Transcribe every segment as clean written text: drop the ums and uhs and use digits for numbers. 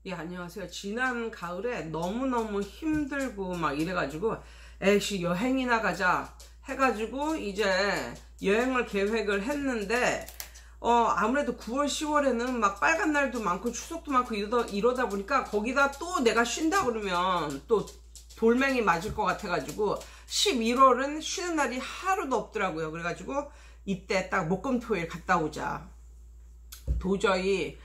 예, 안녕하세요. 지난 가을에 너무너무 힘들고 막 이래가지고 에이씨 여행이나 가자 해가지고 이제 여행을 계획을 했는데 아무래도 9월 10월에는 막 빨간 날도 많고 추석도 많고 이러다 보니까 거기다 또 내가 쉰다 그러면 또 돌멩이 맞을 것 같아가지고 11월은 쉬는 날이 하루도 없더라고요. 그래가지고 이때 딱 목금토일 갔다 오자. 도저히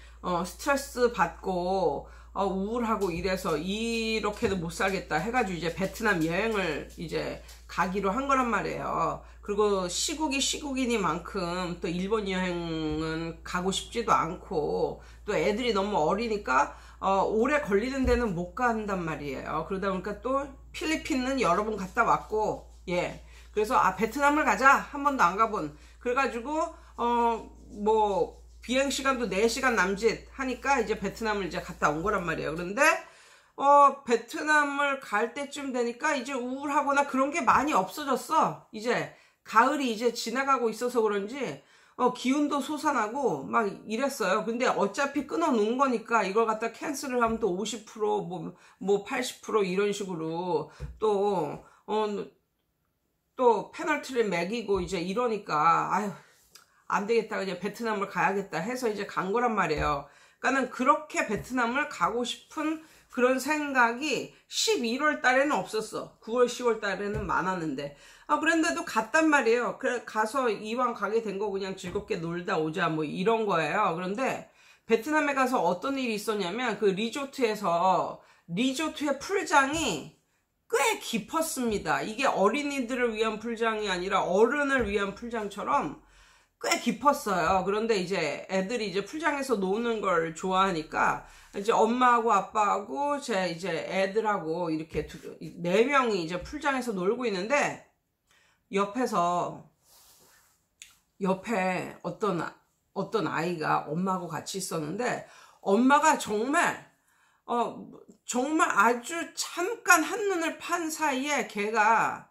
스트레스 받고 우울하고 이래서 이렇게도 못 살겠다 해가지고 이제 베트남 여행을 이제 가기로 한 거란 말이에요. 그리고 시국이 시국이니만큼 또 일본 여행은 가고 싶지도 않고 또 애들이 너무 어리니까 오래 걸리는 데는 못 간단 말이에요. 그러다 보니까 또 필리핀은 여러 번 갔다 왔고, 예, 그래서 베트남을 가자, 한 번도 안 가본. 그래가지고 뭐 비행시간도 4시간 남짓 하니까 이제 베트남을 이제 갔다 온 거란 말이에요. 그런데 베트남을 갈 때쯤 되니까 이제 우울하거나 그런 게 많이 없어졌어. 이제 가을이 이제 지나가고 있어서 그런지 기운도 솟아나고 막 이랬어요. 근데 어차피 끊어 놓은 거니까 이걸 갖다 캔슬을 하면 또 50% 뭐 80% 이런 식으로 또 페널티를 매기고 이제 이러니까 아휴, 안 되겠다, 그냥 베트남을 가야겠다 해서 이제 간 거란 말이에요. 그러니까는 그렇게 베트남을 가고 싶은 그런 생각이 11월 달에는 없었어. 9월 10월 달에는 많았는데 그런데도 갔단 말이에요. 그래 가서 이왕 가게 된 거 그냥 즐겁게 놀다 오자 뭐 이런 거예요. 그런데 베트남에 가서 어떤 일이 있었냐면 그 리조트의 풀장이 꽤 깊었습니다. 이게 어린이들을 위한 풀장이 아니라 어른을 위한 풀장처럼 꽤 깊었어요. 그런데 이제 애들이 이제 풀장에서 노는 걸 좋아하니까 이제 엄마하고 아빠하고 제 이제 애들하고 이렇게 4명이 이제 풀장에서 놀고 있는데 옆에 어떤 아이가 엄마하고 같이 있었는데 엄마가 정말 아주 잠깐 한눈을 판 사이에 걔가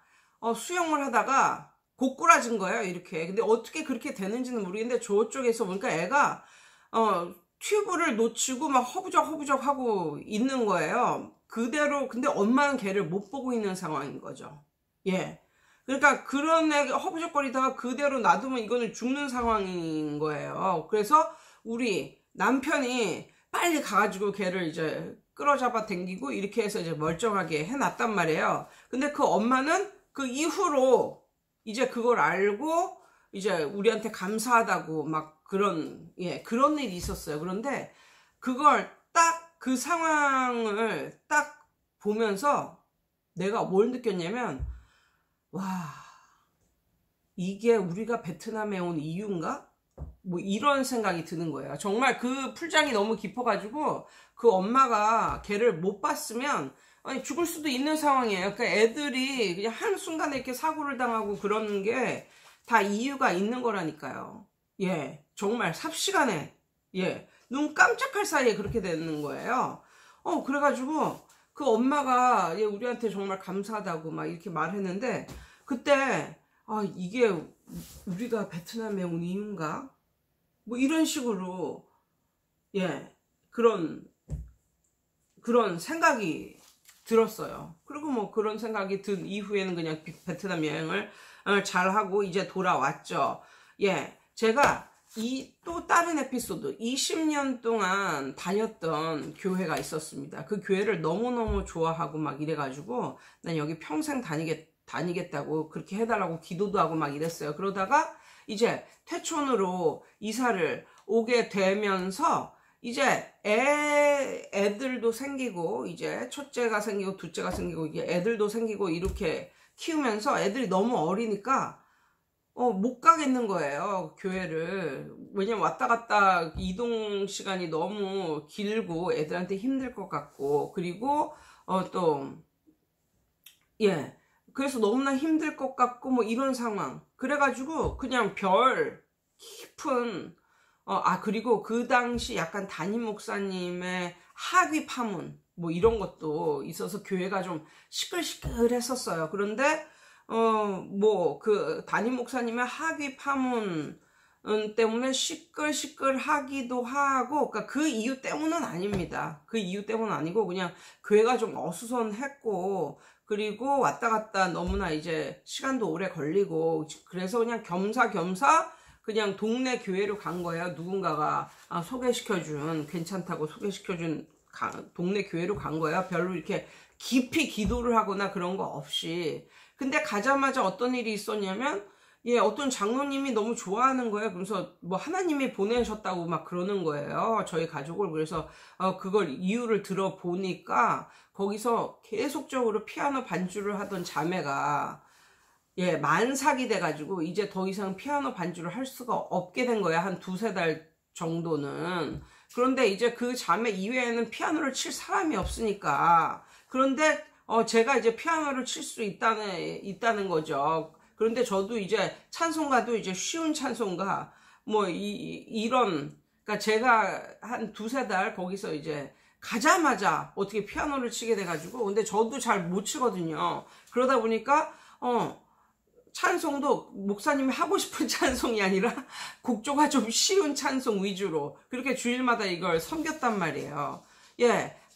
수영을 하다가 고꾸라진 거예요, 이렇게. 근데 어떻게 그렇게 되는지는 모르겠는데 저쪽에서 보니까 애가 튜브를 놓치고 막 허부적 하고 있는 거예요. 그대로. 근데 엄마는 걔를 못 보고 있는 상황인 거죠. 예. 그러니까 그런 애가 허부적거리다가 그대로 놔두면 이거는 죽는 상황인 거예요. 그래서 우리 남편이 빨리 가가지고 걔를 이제 끌어잡아 당기고 이렇게 해서 이제 멀쩡하게 해놨단 말이에요. 근데 그 엄마는 그 이후로 이제 그걸 알고 이제 우리한테 감사하다고 막 그런 일이 있었어요. 그런데 그걸 딱 그 상황을 딱 보면서 내가 뭘 느꼈냐면 와, 이게 우리가 베트남에 온 이유인가? 뭐 이런 생각이 드는 거예요. 정말 그 풀장이 너무 깊어가지고 그 엄마가 걔를 못 봤으면 죽을 수도 있는 상황이에요. 그러니까 애들이 그냥 한순간에 이렇게 사고를 당하고 그런 게 다 이유가 있는 거라니까요. 예, 정말 삽시간에, 예, 눈 깜짝할 사이에 그렇게 되는 거예요. 그래가지고 그 엄마가 우리한테 정말 감사하다고 막 이렇게 말했는데 그때 이게 우리가 베트남에 온 이유인가? 뭐 이런 식으로 그런 생각이 들었어요. 그리고 뭐 그런 생각이 든 이후에는 그냥 베트남 여행을 잘하고 이제 돌아왔죠. 예, 제가 또 다른 에피소드 20년 동안 다녔던 교회가 있었습니다. 그 교회를 너무너무 좋아하고 막 이래가지고 난 여기 평생 다니겠다고 그렇게 해달라고 기도도 하고 막 이랬어요. 그러다가 이제 퇴촌으로 이사를 오게 되면서 이제 애들도 생기고 이제 첫째가 생기고 둘째가 생기고 이게 애들도 생기고 이렇게 키우면서 애들이 너무 어리니까 못 가겠는 거예요, 교회를. 왜냐면 왔다 갔다 이동 시간이 너무 길고 애들한테 힘들 것 같고 그리고 그래서 너무나 힘들 것 같고 뭐 이런 상황. 그래가지고 그냥 별 깊은 그리고 그 당시 약간 담임 목사님의 학위 파문 뭐 이런 것도 있어서 교회가 좀 시끌시끌했었어요. 그런데 뭐 그 담임 목사님의 학위 파문 때문에 시끌시끌하기도 하고, 그러니까 그 이유 때문은 아닙니다. 그 이유 때문은 아니고 그냥 교회가 좀 어수선했고, 그리고 왔다 갔다 너무나 이제 시간도 오래 걸리고, 그래서 그냥 겸사겸사 그냥 동네 교회로 간 거예요. 누군가가 소개시켜준, 괜찮다고 소개시켜준 동네 교회로 간 거예요. 별로 이렇게 깊이 기도를 하거나 그런 거 없이. 근데 가자마자 어떤 일이 있었냐면, 어떤 장로님이 너무 좋아하는 거예요. 그래서 뭐 하나님이 보내셨다고 막 그러는 거예요. 저희 가족을. 그래서 그걸 이유를 들어보니까 거기서 계속적으로 피아노 반주를 하던 자매가 만삭이 돼가지고 이제 더 이상 피아노 반주를 할 수가 없게 된 거야. 한 두세 달 정도는. 그런데 이제 그 자매 이외에는 피아노를 칠 사람이 없으니까. 그런데 제가 이제 피아노를 칠 수 있다는 거죠. 그런데 저도 이제 찬송가도 이제 쉬운 찬송가 뭐 이런, 그러니까 제가 한 두세 달 거기서 이제 가자마자 어떻게 피아노를 치게 돼가지고, 근데 저도 잘 못 치거든요. 그러다 보니까 찬송도 목사님이 하고 싶은 찬송이 아니라 곡조가 좀 쉬운 찬송 위주로 그렇게 주일마다 이걸 섬겼단 말이에요.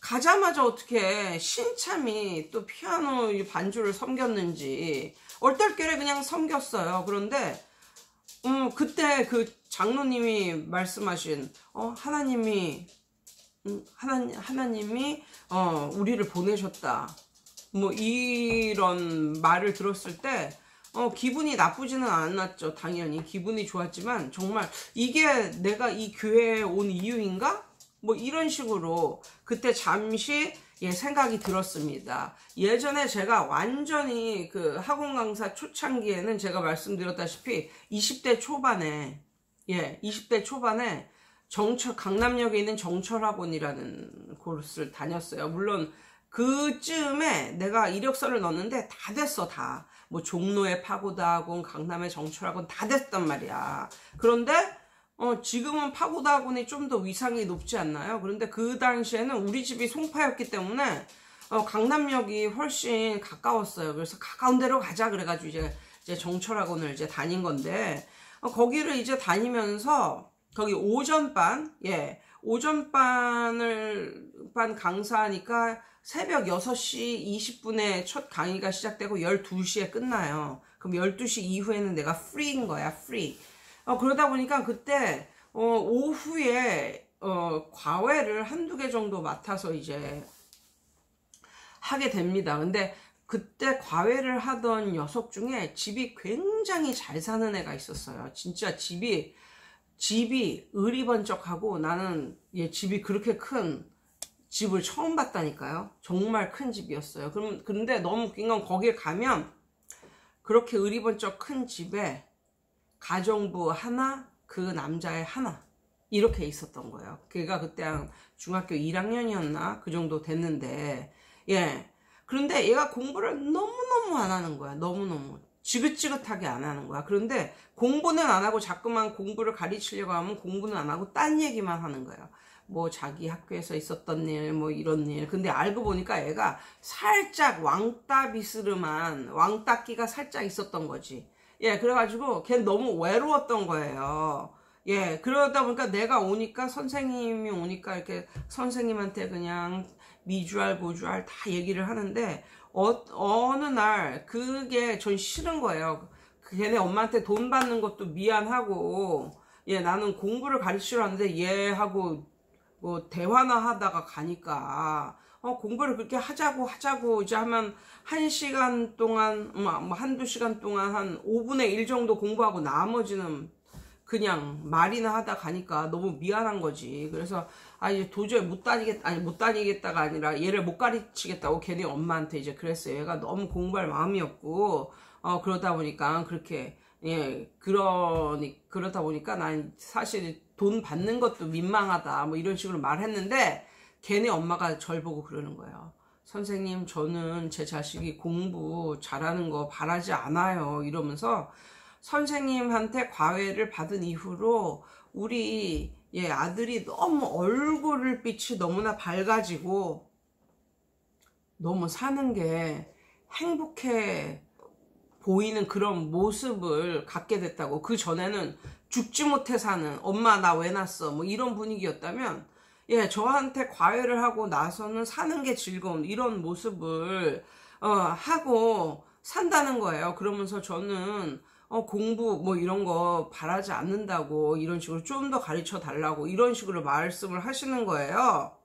가자마자 어떻게 신참이 또 피아노 반주를 섬겼는지 얼떨결에 그냥 섬겼어요. 그런데 그때 그 장로님이 말씀하신 하나님이 우리를 보내셨다, 뭐 이런 말을 들었을 때 기분이 나쁘지는 않았죠. 당연히 기분이 좋았지만, 정말 이게 내가 이 교회에 온 이유인가? 뭐 이런 식으로 그때 잠시 생각이 들었습니다. 예전에 제가 완전히 그 학원 강사 초창기에는 제가 말씀드렸다시피 20대 초반에 20대 초반에 강남역에 있는 정철학원이라는 곳을 다녔어요. 물론 그쯤에 내가 이력서를 넣었는데 다 됐어. 다 뭐 종로의 파고다학원, 강남의 정철학원 다 됐단 말이야. 그런데 지금은 파고다학원이 좀 더 위상이 높지 않나요? 그런데 그 당시에는 우리 집이 송파였기 때문에 강남역이 훨씬 가까웠어요. 그래서 가까운 데로 가자 그래가지고 이제 정철학원을 이제 다닌 건데, 거기를 이제 다니면서 거기 오전반 강사하니까 새벽 6시 20분에 첫 강의가 시작되고 12시에 끝나요. 그럼 12시 이후에는 내가 프리인 거야, 프리. 그러다 보니까 그때 오후에 과외를 한두 개 정도 맡아서 이제 하게 됩니다. 근데 그때 과외를 하던 녀석 중에 집이 굉장히 잘 사는 애가 있었어요. 진짜 집이 의리번쩍하고, 나는 집이 그렇게 큰 집을 처음 봤다니까요. 정말 큰 집이었어요. 그런데 너무 웃긴 건, 거기에 가면 그렇게 의리번쩍 큰 집에 가정부 하나, 그 남자애 하나, 이렇게 있었던 거예요. 걔가 그때 한 중학교 1학년이었나? 그 정도 됐는데, 그런데 얘가 공부를 너무너무 안 하는 거야. 너무너무. 지긋지긋하게 안 하는 거야. 그런데 공부는 안 하고 자꾸만 공부를 가르치려고 하면 공부는 안 하고 딴 얘기만 하는 거예요. 뭐 자기 학교에서 있었던 일, 뭐 이런 일. 근데 알고 보니까 애가 살짝 왕따끼가 살짝 있었던 거지. 그래가지고 걔는 너무 외로웠던 거예요. 그러다 보니까 내가 오니까, 선생님이 오니까 이렇게 선생님한테 그냥 미주알 고주알 다 얘기를 하는데, 어느 날 그게 전 싫은 거예요. 걔네 엄마한테 돈 받는 것도 미안하고, 나는 공부를 가르치러 왔는데 얘하고 뭐 대화나 하다가 가니까 공부를 그렇게 하자고 이제 하면 1시간 동안 뭐 한두 시간 동안 한 5분의 1 정도 공부하고 나머지는 그냥 말이나 하다 가니까 너무 미안한 거지. 그래서 이제 도저히 못 다니겠다가 아니라 얘를 못 가르치겠다고 걔네 엄마한테 이제 그랬어요. 얘가 너무 공부할 마음이 없고 그러다 보니까 그렇게 그러다 보니까 난 사실 돈 받는 것도 민망하다 뭐 이런 식으로 말했는데, 걔네 엄마가 절 보고 그러는 거예요. 선생님, 저는 제 자식이 공부 잘하는 거 바라지 않아요. 이러면서 선생님한테 과외를 받은 이후로 우리 아들이 너무 얼굴빛이 너무나 밝아지고 너무 사는 게 행복해 보이는 그런 모습을 갖게 됐다고. 그 전에는 죽지 못해 사는 엄마 나 왜 낳았어 뭐 이런 분위기였다면 예 저한테 과외를 하고 나서는 사는 게 즐거운 이런 모습을 하고 산다는 거예요. 그러면서 저는 공부 뭐 이런 거 바라지 않는다고 이런 식으로 좀 더 가르쳐 달라고 이런 식으로 말씀을 하시는 거예요.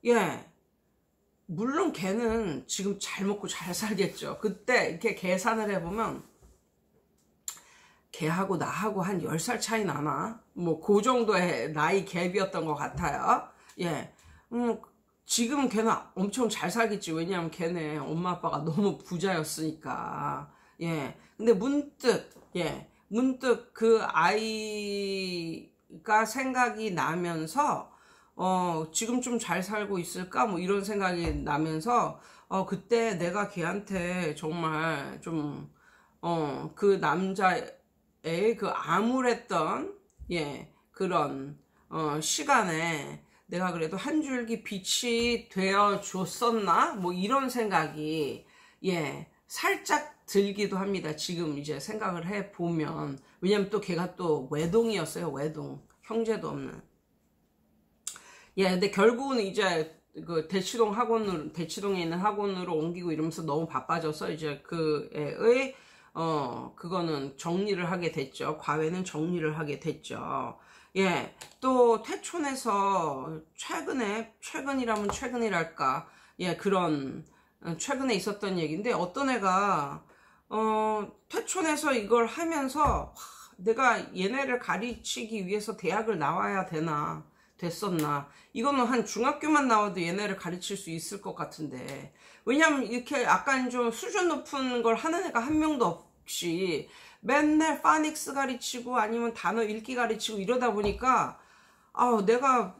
예. 물론 걔는 지금 잘 먹고 잘 살겠죠. 그때 이렇게 계산을 해보면 걔하고 나하고 한 10살 차이 나나? 뭐 그 정도의 나이 갭이었던 것 같아요. 예. 지금 걔는 엄청 잘 살겠지. 왜냐하면 걔네 엄마 아빠가 너무 부자였으니까. 예. 근데 문득 그 아이가 생각이 나면서 지금 좀 잘 살고 있을까? 뭐 이런 생각이 나면서 그때 내가 걔한테 정말 좀 그 남자의 그 암울했던 그런 시간에 내가 그래도 한 줄기 빛이 되어 줬었나? 뭐 이런 생각이 살짝 들기도 합니다. 지금 이제 생각을 해 보면. 왜냐면 또 걔가 또 외동이었어요. 외동. 형제도 없는. 근데 결국은 이제 그 대치동에 있는 학원으로 옮기고 이러면서 너무 바빠져서 이제 그 애의 그거는 정리를 하게 됐죠. 과외는 정리를 하게 됐죠. 또 태촌에서 최근이라면 최근이랄까 그런 최근에 있었던 얘기인데 어떤 애가 태촌에서 이걸 하면서 내가 얘네를 가르치기 위해서 대학을 나와야 됐었나. 이거는 한 중학교만 나와도 얘네를 가르칠 수 있을 것 같은데. 왜냐면 이렇게 약간 좀 수준 높은 걸 하는 애가 한 명도 없이 맨날 파닉스 가르치고 아니면 단어 읽기 가르치고 이러다 보니까 내가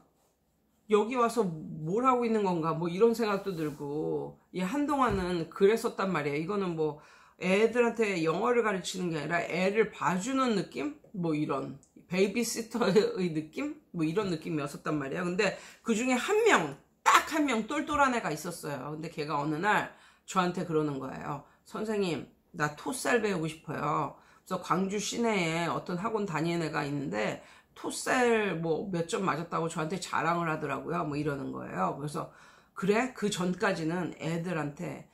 여기 와서 뭘 하고 있는 건가 뭐 이런 생각도 들고 한동안은 그랬었단 말이에요. 이거는 뭐 애들한테 영어를 가르치는 게 아니라 애를 봐주는 느낌? 뭐 이런 베이비시터의 느낌? 뭐 이런 느낌이었었단 말이에요. 근데 그 중에 딱 한 명 똘똘한 애가 있었어요. 근데 걔가 어느 날 저한테 그러는 거예요. 선생님, 나 토살 배우고 싶어요. 그래서 광주 시내에 어떤 학원 다니는 애가 있는데 토살 뭐 몇 점 맞았다고 저한테 자랑을 하더라고요. 뭐 이러는 거예요. 그래서 그래? 그 전까지는 애들한테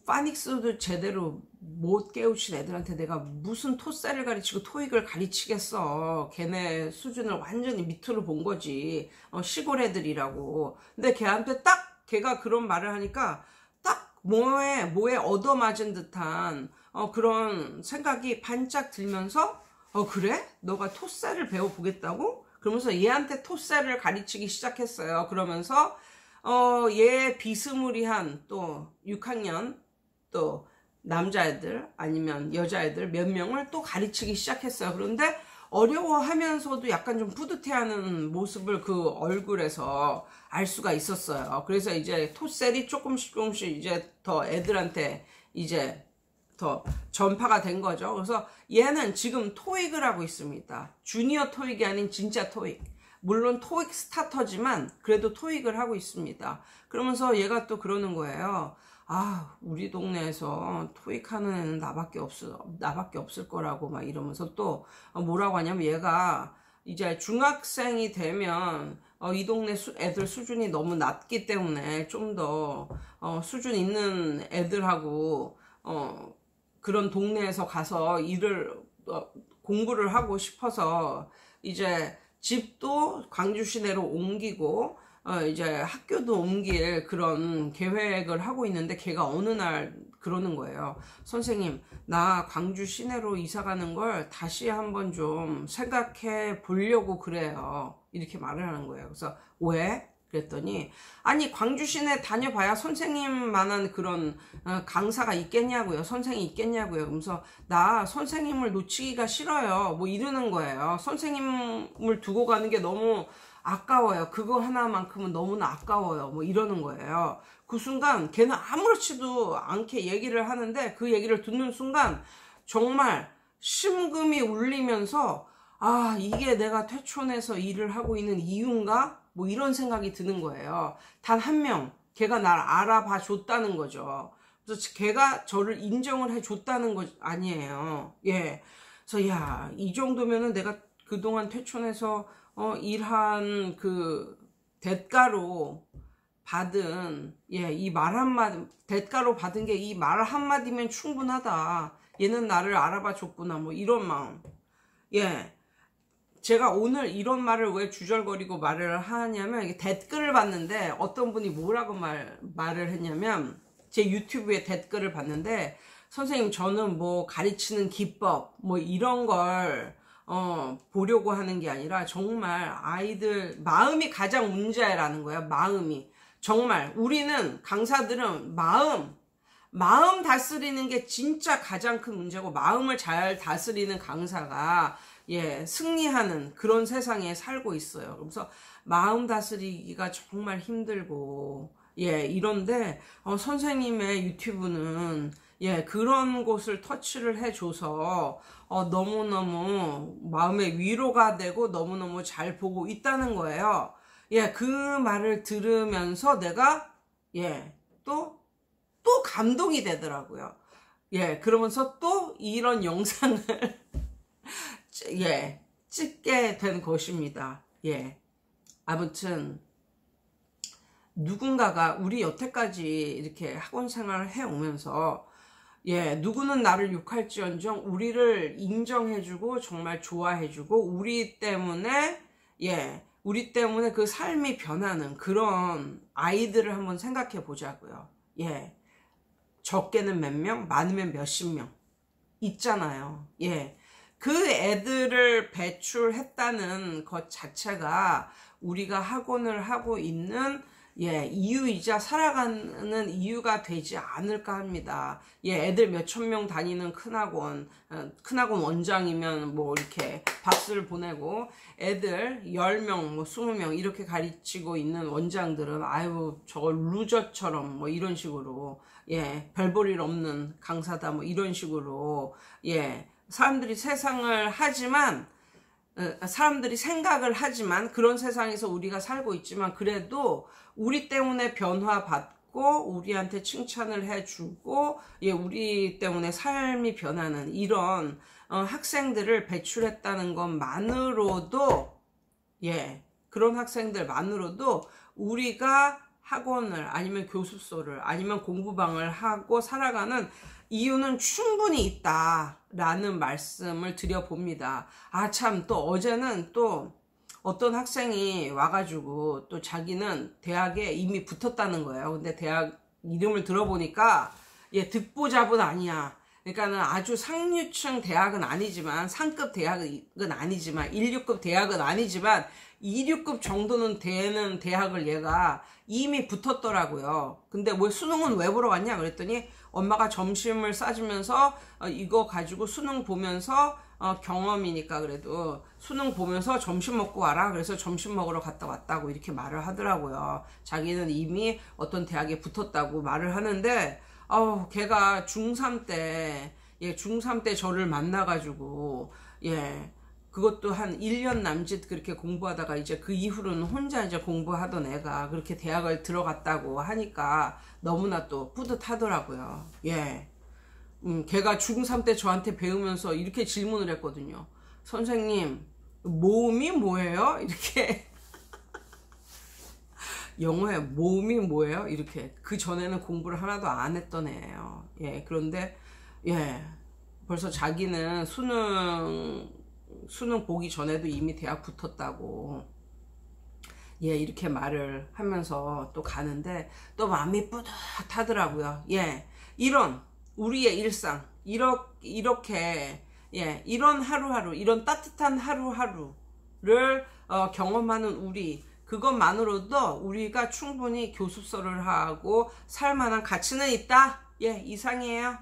파닉스도 제대로 못 깨우친 애들한테 내가 무슨 토살을 가르치고 토익을 가르치겠어. 걔네 수준을 완전히 밑으로 본 거지. 시골 애들이라고. 근데 걔한테 걔가 그런 말을 하니까 딱 뭐에 얻어맞은 듯한 그런 생각이 반짝 들면서 그래? 너가 토살을 배워보겠다고? 그러면서 얘한테 토살을 가르치기 시작했어요. 그러면서 얘 비스무리한 또 6학년 또 남자애들 아니면 여자애들 몇 명을 또 가르치기 시작했어요. 그런데 어려워하면서도 약간 좀 뿌듯해하는 모습을 그 얼굴에서 알 수가 있었어요. 그래서 이제 토셀이 조금씩 이제 더 애들한테 이제 더 전파가 된 거죠. 그래서 얘는 지금 토익을 하고 있습니다. 주니어 토익이 아닌 진짜 토익. 물론 토익 스타터지만 그래도 토익을 하고 있습니다. 그러면서 얘가 또 그러는 거예요. 우리 동네에서 토익 하는 애는 나밖에 없을 거라고 막 이러면서 또 뭐라고 하냐면 얘가 이제 중학생이 되면 이 동네 애들 수준이 너무 낮기 때문에 좀 더 수준 있는 애들하고 그런 동네에서 가서 공부를 하고 싶어서 이제 집도 광주 시내로 옮기고 이제 학교도 옮길 그런 계획을 하고 있는데 걔가 어느 날 그러는 거예요. 선생님, 나 광주 시내로 이사 가는 걸 다시 한번 좀 생각해 보려고 그래요. 이렇게 말을 하는 거예요. 그래서 왜? 그랬더니 아니 광주 시내 다녀봐야 선생님만한 그런 강사가 있겠냐고요. 선생이 있겠냐고요. 그러면서 나 선생님을 놓치기가 싫어요. 뭐 이러는 거예요. 선생님을 두고 가는 게 너무 아까워요. 그거 하나만큼은 너무나 아까워요. 뭐 이러는 거예요. 그 순간 걔는 아무렇지도 않게 얘기를 하는데 그 얘기를 듣는 순간 정말 심금이 울리면서 이게 내가 퇴촌에서 일을 하고 있는 이유인가? 뭐 이런 생각이 드는 거예요. 단 한 명, 걔가 날 알아봐 줬다는 거죠. 그래서 걔가 저를 인정을 해 줬다는 거 아니에요. 그래서 야, 이 정도면은 내가 그동안 퇴촌해서 일한 그 대가로 받은 이 말 한마디, 대가로 받은 게 이 말 한마디면 충분하다. 얘는 나를 알아봐 줬구나. 뭐 이런 마음. 제가 오늘 이런 말을 왜 주절거리고 말을 하냐면, 이게 댓글을 봤는데 어떤 분이 뭐라고 말을 했냐면, 제 유튜브에 댓글을 봤는데, 선생님 저는 뭐 가르치는 기법 뭐 이런 걸 보려고 하는 게 아니라 정말 아이들 마음이 가장 문제라는 거야. 마음이 정말 우리는 강사들은 마음 다스리는 게 진짜 가장 큰 문제고, 마음을 잘 다스리는 강사가 승리하는 그런 세상에 살고 있어요. 그래서 마음 다스리기가 정말 힘들고 이런데 선생님의 유튜브는 그런 곳을 터치를 해줘서 너무너무 마음의 위로가 되고 너무너무 잘 보고 있다는 거예요. 그 말을 들으면서 내가 또 감동이 되더라고요. 그러면서 또 이런 영상을 찍게 된 것입니다. 아무튼 누군가가 우리 여태까지 이렇게 학원 생활을 해오면서 누구는 나를 욕할지언정 우리를 인정해주고 정말 좋아해주고 우리 때문에 그 삶이 변하는 그런 아이들을 한번 생각해 보자고요. 적게는 몇 명, 많으면 몇십 명 있잖아요. 그 애들을 배출했다는 것 자체가 우리가 학원을 하고 있는 이유이자 살아가는 이유가 되지 않을까 합니다. 애들 몇천 명 다니는 큰학원 원장이면 뭐 이렇게 박수를 보내고, 애들 10명, 뭐 20명 이렇게 가르치고 있는 원장들은 아유 저거 루저처럼 뭐 이런 식으로 별 볼 일 없는 강사다 뭐 이런 식으로 사람들이 생각을 하지만 그런 세상에서 우리가 살고 있지만, 그래도 우리 때문에 변화받고 우리한테 칭찬을 해주고 우리 때문에 삶이 변하는 이런 학생들을 배출했다는 것만으로도 그런 학생들만으로도 우리가 학원을 아니면 교습소를 아니면 공부방을 하고 살아가는 이유는 충분히 있다라는 말씀을 드려봅니다. 참, 또 어제는 또 어떤 학생이 와가지고 또 자기는 대학에 이미 붙었다는 거예요. 근데 대학 이름을 들어보니까 듣보잡은 아니야. 그러니까는 아주 상류층 대학은 아니지만, 상급 대학은 아니지만, 1,6급 대학은 아니지만 2,6급 정도는 되는 대학을 얘가 이미 붙었더라고요. 근데 왜 수능은 왜 보러 갔냐 그랬더니, 엄마가 점심을 싸주면서 이거 가지고 수능 보면서 경험이니까 그래도 수능 보면서 점심 먹고 와라. 그래서 점심 먹으러 갔다 왔다고 이렇게 말을 하더라고요. 자기는 이미 어떤 대학에 붙었다고 말을 하는데, 걔가 중3 때 저를 만나가지고 그것도 한 1년 남짓 그렇게 공부하다가 이제 그 이후로는 혼자 이제 공부하던 애가 그렇게 대학을 들어갔다고 하니까 너무나 또 뿌듯하더라고요. 걔가 중3 때 저한테 배우면서 이렇게 질문을 했거든요. 선생님, 모음이 뭐예요? 이렇게. 영어에 모음이 뭐예요? 이렇게. 그 전에는 공부를 하나도 안 했던 애예요. 그런데 벌써 자기는 수능 보기 전에도 이미 대학 붙었다고 이렇게 말을 하면서 또 가는데 또 마음이 뿌듯하더라고요. 이런 우리의 일상, 이렇게 이런 하루하루, 이런 따뜻한 하루하루를 경험하는 우리, 그것만으로도 우리가 충분히 교습소를 하고 살만한 가치는 있다. 이상이에요.